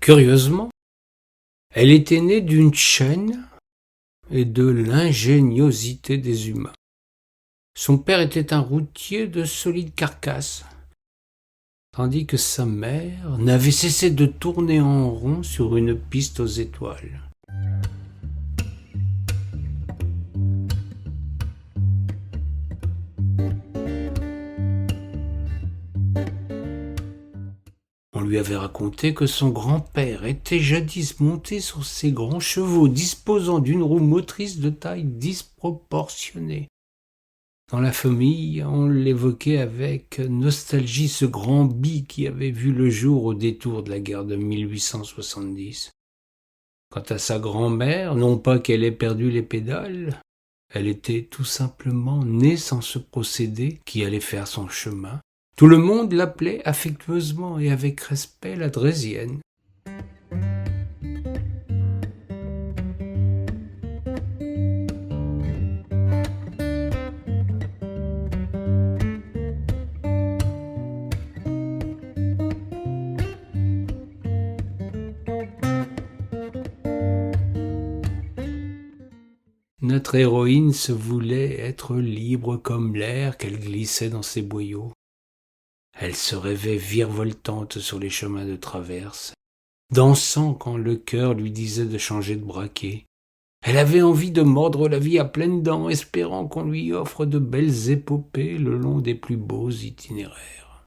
Curieusement, elle était née d'une chaîne et de l'ingéniosité des humains. Son père était un routier de solide carcasse, tandis que sa mère n'avait cessé de tourner en rond sur une piste aux étoiles. On lui avait raconté que son grand-père était jadis monté sur ces grands chevaux disposant d'une roue motrice de taille disproportionnée. Dans la famille, on l'évoquait avec nostalgie ce grand bi qui avait vu le jour au détour de la guerre de 1870. Quant à sa grand-mère, non pas qu'elle ait perdu les pédales, elle était tout simplement née sans ce procédé qui allait faire son chemin. Tout le monde l'appelait affectueusement et avec respect la Draisienne. Notre héroïne se voulait être libre comme l'air qu'elle glissait dans ses boyaux. Elle se rêvait virevoltante sur les chemins de traverse, dansant quand le cœur lui disait de changer de braquet. Elle avait envie de mordre la vie à pleines dents, espérant qu'on lui offre de belles épopées le long des plus beaux itinéraires.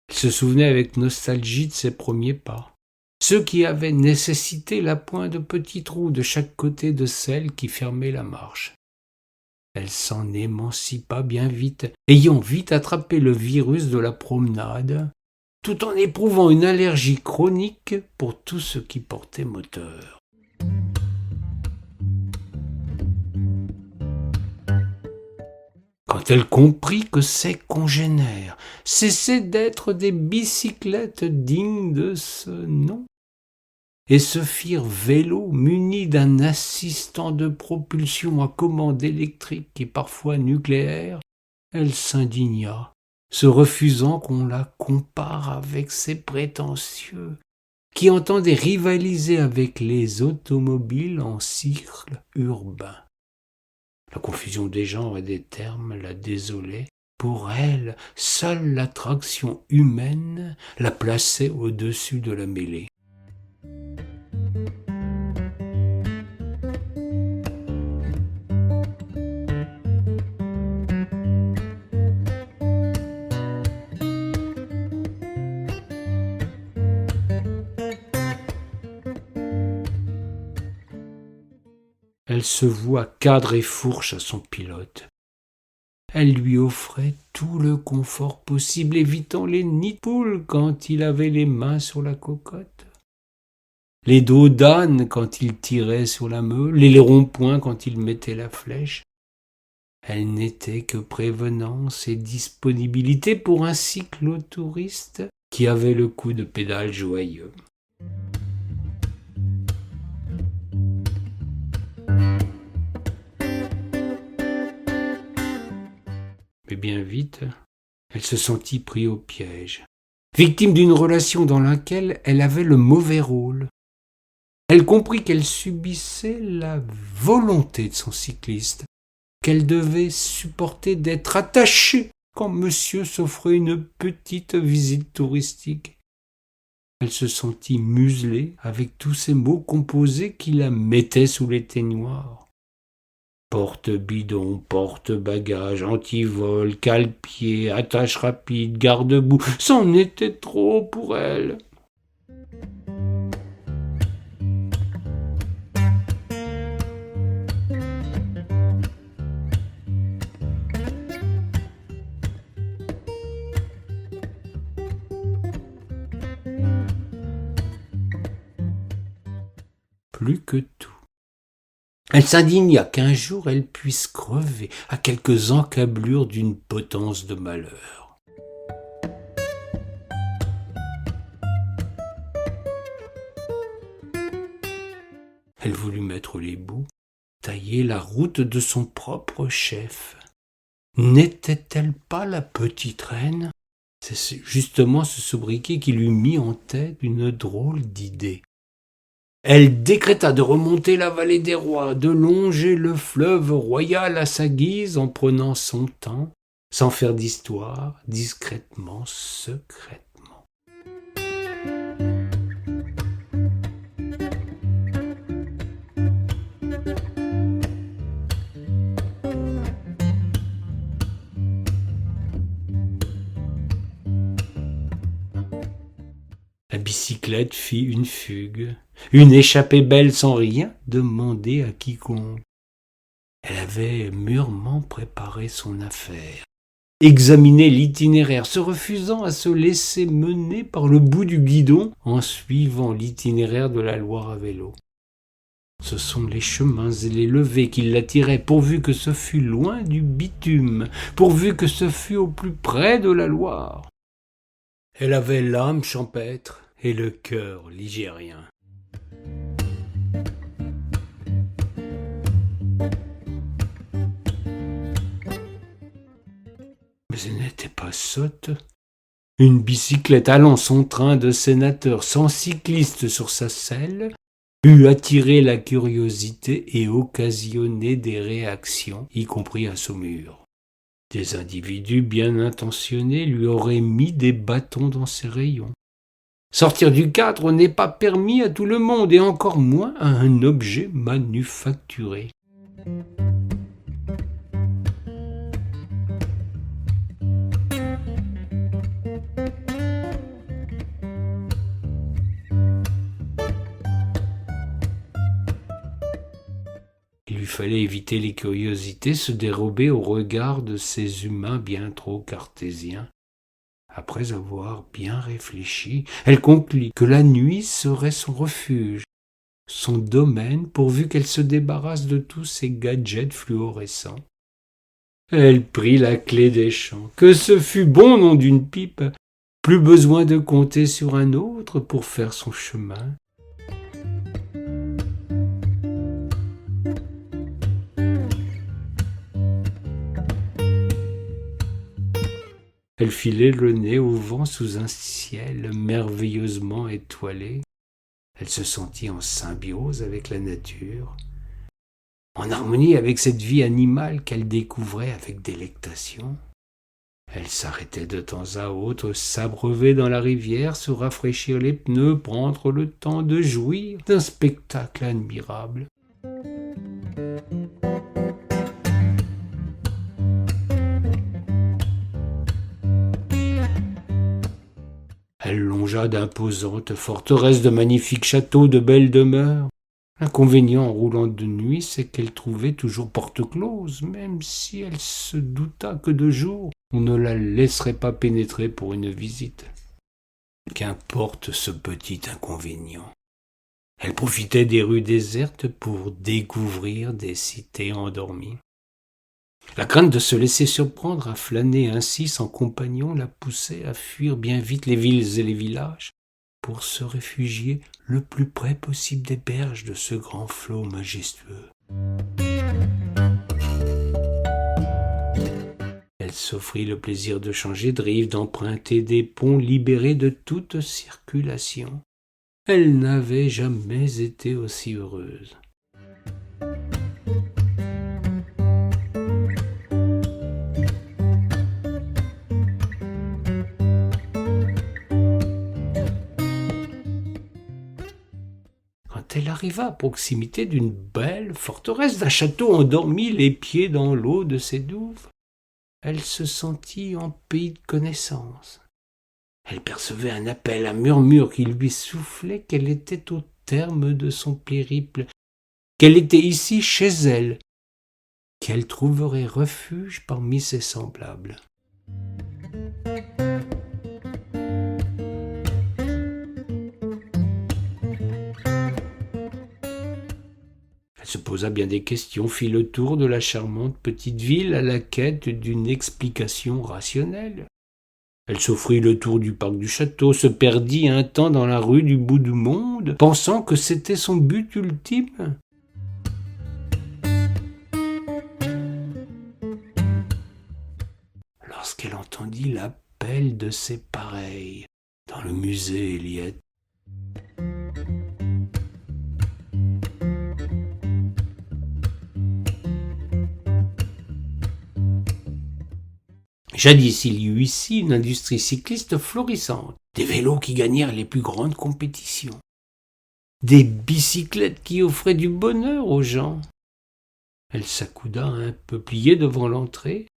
Elle se souvenait avec nostalgie de ses premiers pas, ceux qui avaient nécessité l'appoint de petits trous de chaque côté de celle qui fermait la marche. Elle s'en émancipa bien vite, ayant vite attrapé le virus de la promenade, tout en éprouvant une allergie chronique pour tout ce qui portait moteur. Quand elle comprit que ses congénères cessaient d'être des bicyclettes dignes de ce nom, et se firent vélos munis d'un assistant de propulsion à commande électrique et parfois nucléaire, elle s'indigna, se refusant qu'on la compare avec ces prétentieux qui entendaient rivaliser avec les automobiles en cycle urbain. La confusion des genres et des termes la désolait. Pour elle, seule l'attraction humaine la plaçait au-dessus de la mêlée. Elle se voua cadre et fourche à son pilote. Elle lui offrait tout le confort possible, évitant les nids de poules quand il avait les mains sur la cocotte, les dos d'âne quand il tirait sur la meule, les ronds-points quand il mettait la flèche. Elle n'était que prévenance et disponibilité pour un cyclotouriste qui avait le coup de pédale joyeux. Mais bien vite, elle se sentit prise au piège, victime d'une relation dans laquelle elle avait le mauvais rôle. Elle comprit qu'elle subissait la volonté de son cycliste, qu'elle devait supporter d'être attachée quand monsieur s'offrait une petite visite touristique. Elle se sentit muselée avec tous ces mots composés qui la mettaient sous les teignoirs. Porte-bidon, porte-bagages, antivol, cale-pied, attache rapide, garde-boue, c'en était trop pour elle. Plus que tout. Elle s'indigna qu'un jour elle puisse crever à quelques encablures d'une potence de malheur. Elle voulut mettre les bouts, tailler la route de son propre chef. N'était-elle pas la petite reine ? C'est justement ce sobriquet qui lui mit en tête une drôle d'idée. Elle décréta de remonter la vallée des rois, de longer le fleuve royal à sa guise en prenant son temps, sans faire d'histoire, discrètement, secrètement. La bicyclette fit une fugue, une échappée belle sans rien demander à quiconque. Elle avait mûrement préparé son affaire, examiné l'itinéraire, se refusant à se laisser mener par le bout du guidon en suivant l'itinéraire de la Loire à vélo. Ce sont les chemins et les levées qui l'attiraient, pourvu que ce fût loin du bitume, pourvu que ce fût au plus près de la Loire. Elle avait l'âme champêtre et le cœur ligérien. Mais elle n'était pas sotte. Une bicyclette allant son train de sénateur sans cycliste sur sa selle eût attiré la curiosité et occasionné des réactions, y compris à Saumur. Des individus bien intentionnés lui auraient mis des bâtons dans ses rayons. Sortir du cadre n'est pas permis à tout le monde, et encore moins à un objet manufacturé. Il lui fallait éviter les curiosités, se dérober au regard de ces humains bien trop cartésiens. Après avoir bien réfléchi, elle conclut que la nuit serait son refuge, son domaine, pourvu qu'elle se débarrasse de tous ces gadgets fluorescents. Elle prit la clé des champs. Que ce fût bon nom d'une pipe, plus besoin de compter sur un autre pour faire son chemin. Elle filait le nez au vent sous un ciel merveilleusement étoilé. Elle se sentit en symbiose avec la nature, en harmonie avec cette vie animale qu'elle découvrait avec délectation. Elle s'arrêtait de temps à autre, s'abreuver dans la rivière, se rafraîchir les pneus, prendre le temps de jouir d'un spectacle admirable. Elle longea d'imposantes forteresses, de magnifiques châteaux, de belles demeures. L'inconvénient en roulant de nuit, c'est qu'elle trouvait toujours porte close, même si elle se douta que de jour, on ne la laisserait pas pénétrer pour une visite. Qu'importe ce petit inconvénient. Elle profitait des rues désertes pour découvrir des cités endormies. La crainte de se laisser surprendre à flâner ainsi sans compagnon la poussait à fuir bien vite les villes et les villages pour se réfugier le plus près possible des berges de ce grand flot majestueux. Elle s'offrit le plaisir de changer de rive, d'emprunter des ponts libérés de toute circulation. Elle n'avait jamais été aussi heureuse. Elle arriva à proximité d'une belle forteresse, d'un château endormi, les pieds dans l'eau de ses douves. Elle se sentit en pays de connaissance. Elle percevait un appel, un murmure qui lui soufflait qu'elle était au terme de son périple, qu'elle était ici chez elle, qu'elle trouverait refuge parmi ses semblables. Elle se posa bien des questions, fit le tour de la charmante petite ville à la quête d'une explication rationnelle. Elle s'offrit le tour du parc du château, se perdit un temps dans la rue du bout du monde, pensant que c'était son but ultime. Lorsqu'elle entendit la rappelle de ses pareils dans le musée Eliette. Jadis, il y eut ici une industrie cycliste florissante, des vélos qui gagnèrent les plus grandes compétitions, des bicyclettes qui offraient du bonheur aux gens. Elle s'accouda un peu pliée devant l'entrée,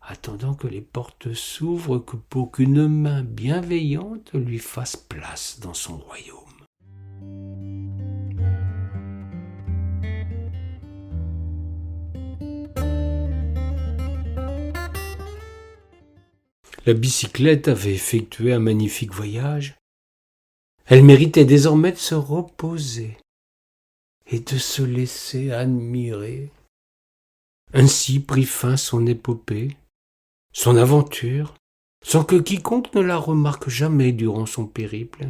attendant que les portes s'ouvrent pour qu'une main bienveillante lui fasse place dans son royaume. La bicyclette avait effectué un magnifique voyage. Elle méritait désormais de se reposer et de se laisser admirer. Ainsi prit fin son épopée, son aventure, sans que quiconque ne la remarque jamais durant son périple.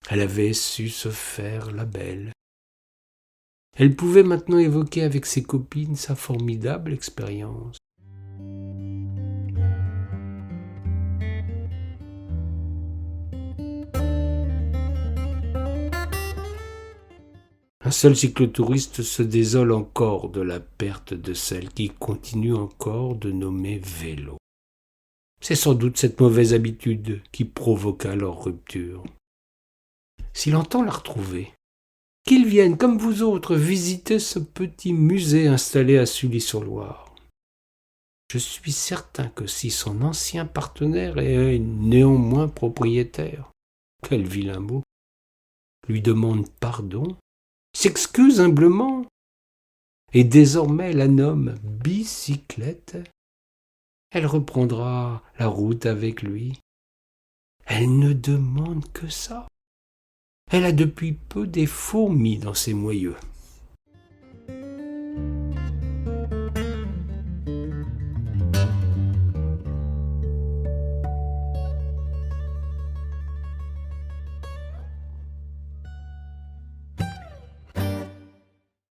Elle avait su se faire la belle. Elle pouvait maintenant évoquer avec ses copines sa formidable expérience. Un seul cyclotouriste se désole encore de la perte de celle qui continue encore de nommer vélo. C'est sans doute cette mauvaise habitude qui provoqua leur rupture. S'il entend la retrouver, qu'il vienne comme vous autres visiter ce petit musée installé à Sully-sur-Loire. Je suis certain que si son ancien partenaire est néanmoins propriétaire, quel vilain mot, lui demande pardon, s'excuse humblement, et désormais la nomme bicyclette, elle reprendra la route avec lui. Elle ne demande que ça. Elle a depuis peu des fourmis dans ses moyeux.